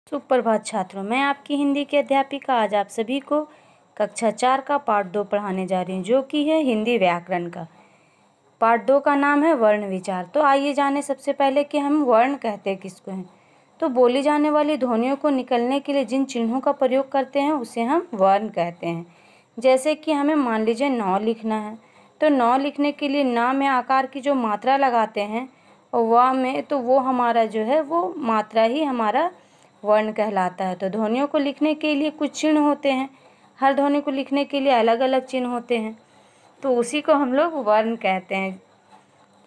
सुप्रभात छात्रों, मैं आपकी हिंदी की अध्यापिका आज आप सभी को कक्षा 4 का पाठ 2 पढ़ाने जा रही हूँ, जो कि है हिंदी व्याकरण का। पाठ 2 का नाम है वर्ण विचार। तो आइए जाने सबसे पहले कि हम वर्ण कहते हैं किसको हैं। तो बोली जाने वाली ध्वनियों को निकलने के लिए जिन चिन्हों का प्रयोग करते हैं उसे हम वर्ण कहते हैं। जैसे कि हमें मान लीजिए नौ लिखना है, तो नौ लिखने के लिए ना में आकार की जो मात्रा लगाते हैं और वाह में, तो वो हमारा जो है वो मात्रा ही हमारा वर्ण कहलाता है। तो ध्वनियों को लिखने के लिए कुछ चिन्ह होते हैं, हर ध्वनि को लिखने के लिए अलग अलग चिन्ह होते हैं, तो उसी को हम लोग वर्ण कहते हैं।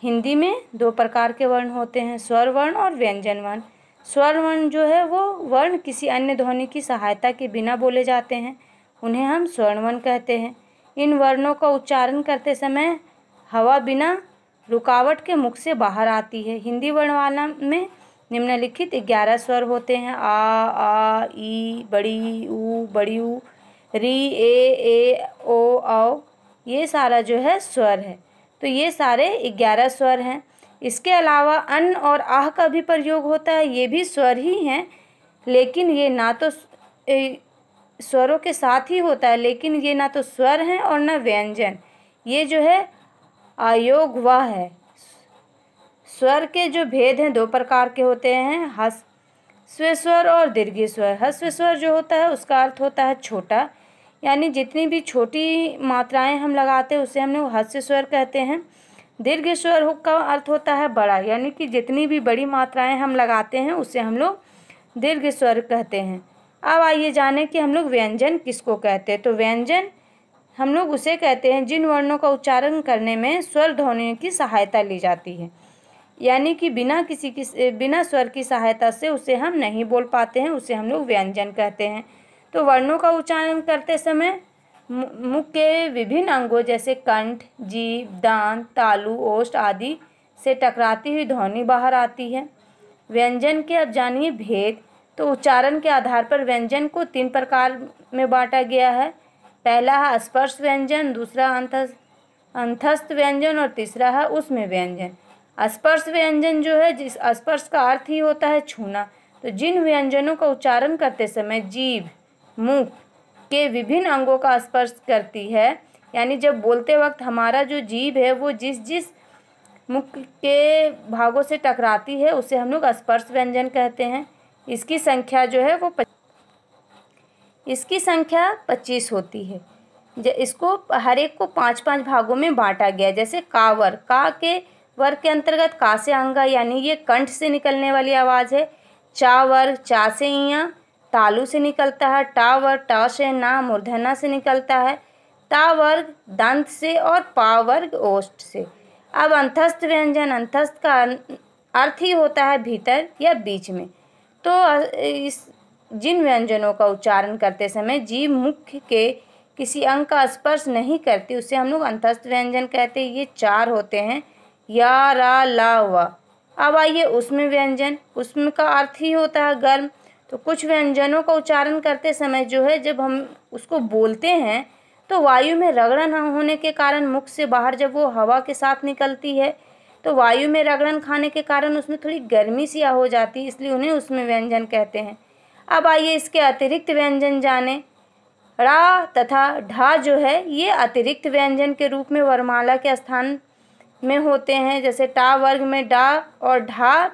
हिंदी में दो प्रकार के वर्ण होते हैं, स्वर वर्ण और व्यंजन वर्ण। स्वर वर्ण जो है वो वर्ण किसी अन्य ध्वनि की सहायता के बिना बोले जाते हैं, उन्हें हम स्वर्ण वर्ण कहते हैं। इन वर्णों का उच्चारण करते समय हवा बिना रुकावट के मुख से बाहर आती है। हिंदी वर्णमाला में निम्नलिखित 11 स्वर होते हैं: आ, ई, बड़ी ऊ, री, ए, ओ, औ। ये सारा जो है स्वर है। तो ये सारे 11 स्वर हैं। इसके अलावा अन और आह का भी प्रयोग होता है, ये भी स्वर ही हैं, लेकिन ये ना तो स्वरों के साथ ही होता है, लेकिन ये ना तो स्वर हैं और ना व्यंजन। ये जो है अयोग वह है। स्वर के जो भेद हैं दो प्रकार के होते हैं, ह्रस्व स्वर और दीर्घ स्वर। ह्रस्व स्वर जो होता है उसका अर्थ होता है छोटा, यानी जितनी भी छोटी मात्राएं हम लगाते हैं उसे हम लोग ह्रस्व स्वर कहते हैं। दीर्घ स्वर का अर्थ होता है बड़ा, यानी कि जितनी भी बड़ी मात्राएं हम लगाते हैं उसे हम लोग दीर्घ स्वर कहते हैं। अब आइए जानें कि हम लोग व्यंजन किसको कहते हैं। तो व्यंजन हम लोग उसे कहते हैं जिन वर्णों का उच्चारण करने में स्वर ध्वनियों की सहायता ली जाती है, यानी कि बिना स्वर की सहायता से उसे हम नहीं बोल पाते हैं, उसे हम लोग व्यंजन कहते हैं। तो वर्णों का उच्चारण करते समय मुख के विभिन्न अंगों जैसे कंठ, जीभ, दांत, तालु, ओष्ठ आदि से टकराती हुई ध्वनि बाहर आती है। व्यंजन के अब जानिए भेद। तो उच्चारण के आधार पर व्यंजन को 3 प्रकार में बांटा गया है। पहला है स्पर्श व्यंजन, दूसरा अंतस्थ व्यंजन और तीसरा है उसमें व्यंजन। स्पर्श व्यंजन जो है, जिस स्पर्श का अर्थ ही होता है छूना। तो जिन व्यंजनों का उच्चारण करते समय जीभ मुख के विभिन्न अंगों का स्पर्श करती है, यानी जब बोलते वक्त हमारा जो जीभ है वो जिस जिस मुख के भागों से टकराती है उसे हम लोग स्पर्श व्यंजन कहते हैं। इसकी संख्या जो है वो 25 होती है। इसको हर एक को 5-5 भागों में बांटा गया। जैसे का वर्ग, का के वर्ग के अंतर्गत का से अंगा, यानी ये कंठ से निकलने वाली आवाज़ है। चा वर्ग, चा से इया तालु से निकलता है। टा वर्ग, टा से ना मूर्धना से निकलता है। ता वर्ग दंत से और पा वर्ग ओष्ठ से। अब अंतस्थ व्यंजन, अंतस्थ का अर्थ ही होता है भीतर या बीच में। तो जिन व्यंजनों का उच्चारण करते समय जीभ मुख के किसी अंग का स्पर्श नहीं करती उसे हम लोग अंतस्थ व्यंजन कहते हैं। ये 4 होते हैं, या, रा, ला, वा। अब आइए उसमें व्यंजन। उसमें का अर्थ ही होता है गर्म। तो कुछ व्यंजनों का उच्चारण करते समय जो है, जब हम उसको बोलते हैं तो वायु में रगड़न होने के कारण मुख से बाहर जब वो हवा के साथ निकलती है तो वायु में रगड़न खाने के कारण उसमें थोड़ी गर्मी सी हो जाती है, इसलिए उन्हें उसमें व्यंजन कहते हैं। अब आइए इसके अतिरिक्त व्यंजन जाने। ड़ा तथा ढा जो है ये अतिरिक्त व्यंजन के रूप में वर्णमाला के स्थान में होते हैं। जैसे टा वर्ग में डा और ढा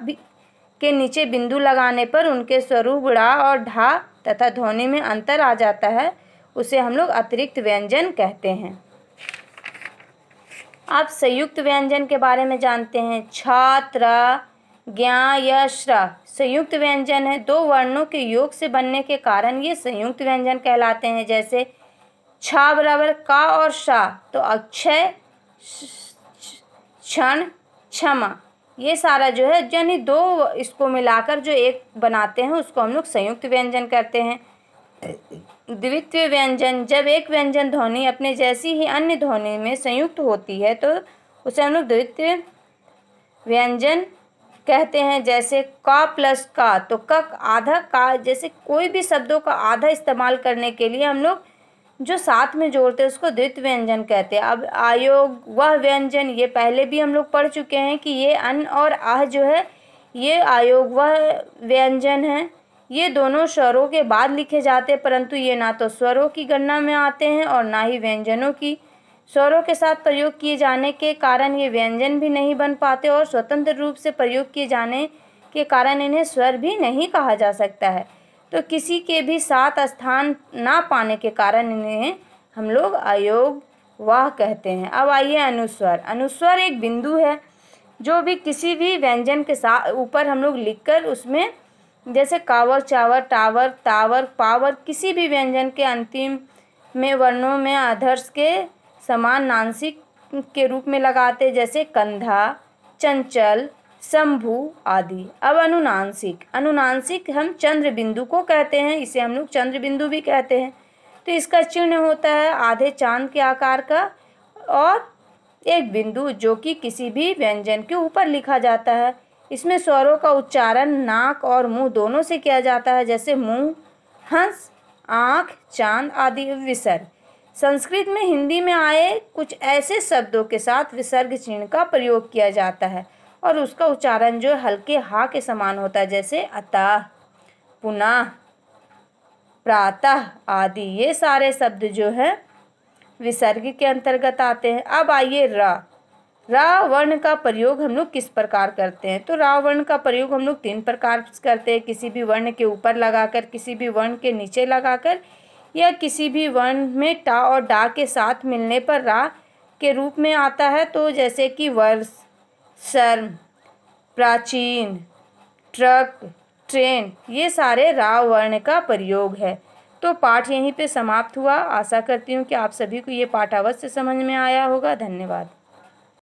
के नीचे बिंदु लगाने पर उनके स्वरूप ड़ा और ढा तथा ध्वनि में अंतर आ जाता है, उसे हम लोग अतिरिक्त व्यंजन कहते हैं। आप संयुक्त व्यंजन के बारे में जानते हैं। छ, त्र, ज्ञा, य, श्र संयुक्त व्यंजन है। 2 वर्णों के योग से बनने के कारण ये संयुक्त व्यंजन कहलाते हैं। जैसे छ बराबर का और शा, तो अक्षय, क्षण, क्षमा, ये सारा जो है यानी 2 इसको मिलाकर जो एक बनाते हैं उसको हम लोग संयुक्त व्यंजन कहते हैं। द्वितीय व्यंजन, जब एक व्यंजन ध्वनि अपने जैसी ही अन्य ध्वनि में संयुक्त होती है तो उसे हम लोग द्वितीय व्यंजन कहते हैं। जैसे का प्लस का, तो क आधा का, जैसे कोई भी शब्दों का आधा इस्तेमाल करने के लिए हम लोग जो साथ में जोड़ते हैं उसको द्वितीय व्यंजन कहते हैं। अब आयोग वह व्यंजन, ये पहले भी हम लोग पढ़ चुके हैं कि ये अन और आह जो है ये आयोग वह व्यंजन है। ये दोनों स्वरों के बाद लिखे जाते हैं, परंतु ये ना तो स्वरों की गणना में आते हैं और ना ही व्यंजनों की। स्वरों के साथ प्रयोग किए जाने के कारण ये व्यंजन भी नहीं बन पाते और स्वतंत्र रूप से प्रयोग किए जाने के कारण इन्हें स्वर भी नहीं कहा जा सकता है। तो किसी के भी साथ स्थान ना पाने के कारण इन्हें हम लोग अयोगवाह कहते हैं। अब आइए अनुस्वर। अनुस्वर एक बिंदु है जो भी किसी भी व्यंजन के साथ ऊपर हम लोग लिखकर उसमें, जैसे कावर, चावर, टावर, तावर, पावर, किसी भी व्यंजन के अंतिम में वर्णों में आधर्ष के समान नासिक के रूप में लगाते, जैसे कंधा, चंचल, शंभु आदि। अब अनुनासिक। अनुनासिक हम चंद्र बिंदु को कहते हैं, इसे हम लोग चंद्र बिंदु भी कहते हैं। तो इसका चिन्ह होता है आधे चांद के आकार का और एक बिंदु जो कि किसी भी व्यंजन के ऊपर लिखा जाता है। इसमें स्वरों का उच्चारण नाक और मुंह दोनों से किया जाता है, जैसे मुंह, हंस, आँख, चांद आदि। विसर्ग। संस्कृत में हिंदी में आए कुछ ऐसे शब्दों के साथ विसर्ग चिन्ह का प्रयोग किया जाता है और उसका उच्चारण जो हल्के हा के समान होता है, जैसे अतः, पुनः, प्रातः आदि। ये सारे शब्द जो है विसर्ग के अंतर्गत आते हैं। अब आइए रा। रा वर्ण का प्रयोग हम लोग किस प्रकार करते हैं? तो रा वर्ण का प्रयोग हम लोग 3 प्रकार से करते हैं। किसी भी वर्ण के ऊपर लगाकर, किसी भी वर्ण के नीचे लगाकर, या किसी भी वर्ण में टा और डा के साथ मिलने पर रा के रूप में आता है। तो जैसे कि वर्ष, शर्म, प्राचीन, ट्रक, ट्रेन, ये सारे रा वर्ण का प्रयोग है। तो पाठ यहीं पे समाप्त हुआ। आशा करती हूँ कि आप सभी को ये पाठ अवश्य समझ में आया होगा। धन्यवाद।